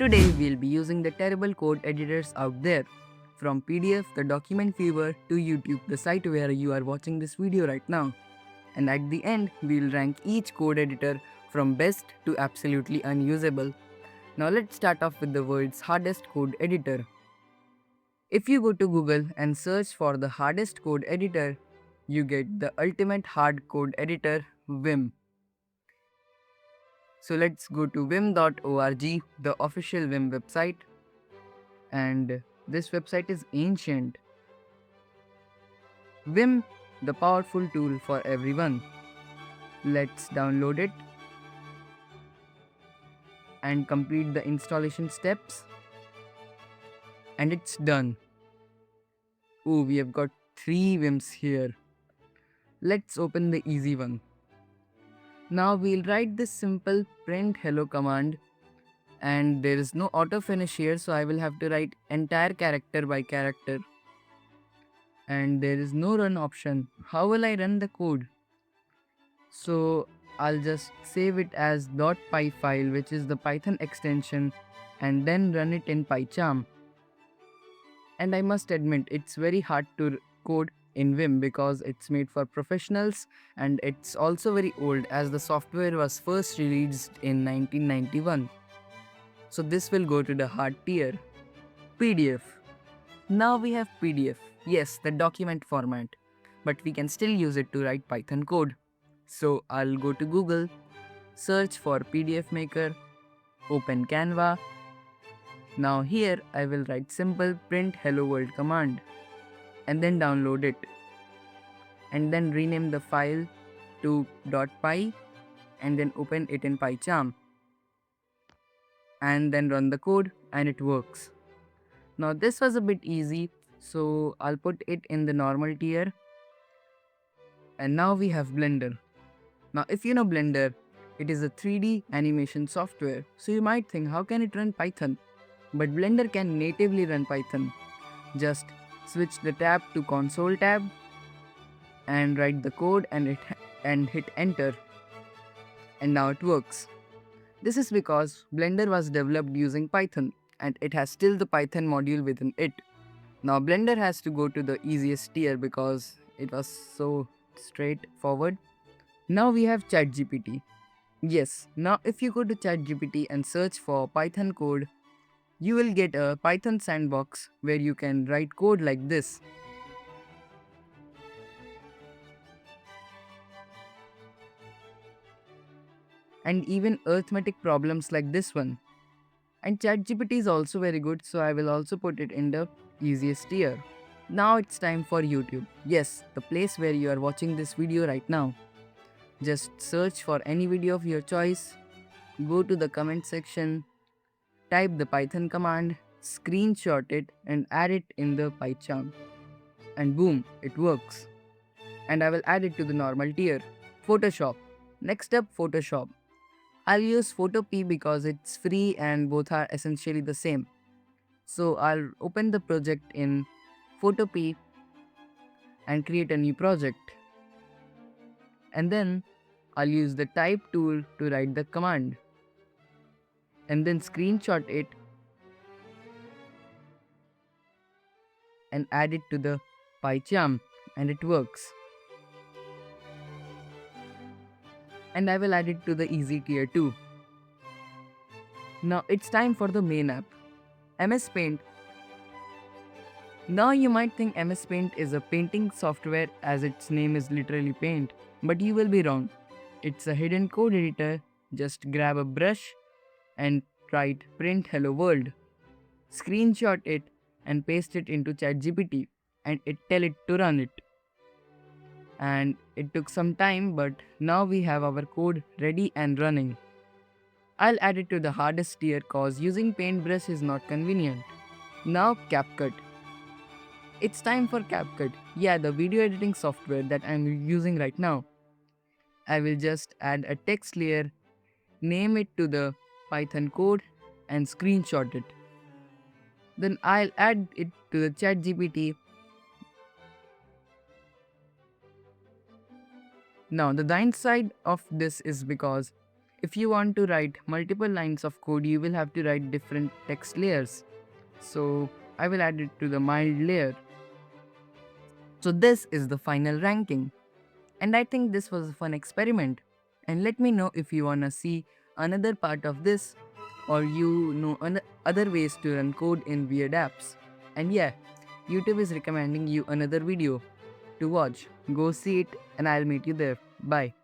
Today we'll be using the terrible code editors out there. From PDF, the document viewer, to YouTube, the site where you are watching this video right now. And at the end, we'll rank each code editor from best to absolutely unusable. Now let's start off with the world's hardest code editor. If you go to Google and search for the hardest code editor, you get the ultimate hard code editor, Vim. So let's go to vim.org, the official Vim website. And this website is ancient. Vim, the powerful tool for everyone. Let's download it and complete the installation steps. And it's done. Oh, we have got 3 Vims here. Let's open the easy one. Now we'll write this simple print hello command, and there is no auto finish here, so I will have to write entire character by character. And there is no run option. How will I run the code? So I'll just save it as .py file, which is the Python extension, and then run it in PyCharm. And I must admit, it's very hard to code in Vim because it's made for professionals, and it's also very old as the software was first released in 1991. So this will go to the hard tier. PDF. Now we have PDF. Yes, the document format. But we can still use it to write Python code. So I'll go to Google, search for PDF Maker, open Canva. Now here I will write simple print hello world command and then download it. And then rename the file to .py and then open it in PyCharm. And then run the code and it works. Now this was a bit easy, so I'll put it in the normal tier. And now we have Blender. Now if you know Blender, it is a 3D animation software, so you might think how can it run Python? But Blender can natively run Python. Just switch the tab to console tab and write the code and hit enter. And now it works. This is because Blender was developed using Python and it has still the Python module within it. Now Blender has to go to the easiest tier because it was so straightforward. Now we have ChatGPT. Yes, now if you go to ChatGPT and search for Python code, you will get a Python sandbox where you can write code like this. And even arithmetic problems like this one. And ChatGPT is also very good, so I will also put it in the easiest tier. Now it's time for YouTube. Yes, the place where you are watching this video right now. Just search for any video of your choice, go to the comment section, type the Python command, screenshot it and add it in the PyCharm. And boom, it works. And I will add it to the normal tier. Photoshop. Next up, Photoshop. I'll use Photopea because it's free and both are essentially the same. So I'll open the project in Photopea and create a new project. And then I'll use the type tool to write the command. And then screenshot it and add it to the PyCharm, and it works. And I will add it to the easy tier too. Now it's time for the main app, MS Paint. Now you might think MS Paint is a painting software as its name is literally paint, but you will be wrong. It's a hidden code editor. Just grab a brush and write print hello world. Screenshot it and paste it into ChatGPT and tell it to run it. And it took some time, but now we have our code ready and running. I'll add it to the hardest tier cause using paintbrush is not convenient. Now CapCut. It's time for CapCut. Yeah, the video editing software that I'm using right now. I will just add a text layer, name it to the Python code and screenshot it. Then I'll add it to the ChatGPT. Now the downside of this is because If you want to write multiple lines of code, you will have to write different text layers. So I will add it to the mild layer. So this is the final ranking. And I think this was a fun experiment. And let me know if you wanna see another part of this, or you know other ways to run code in weird apps. And yeah, YouTube is recommending you another video to watch. Go see it and I'll meet you there. Bye.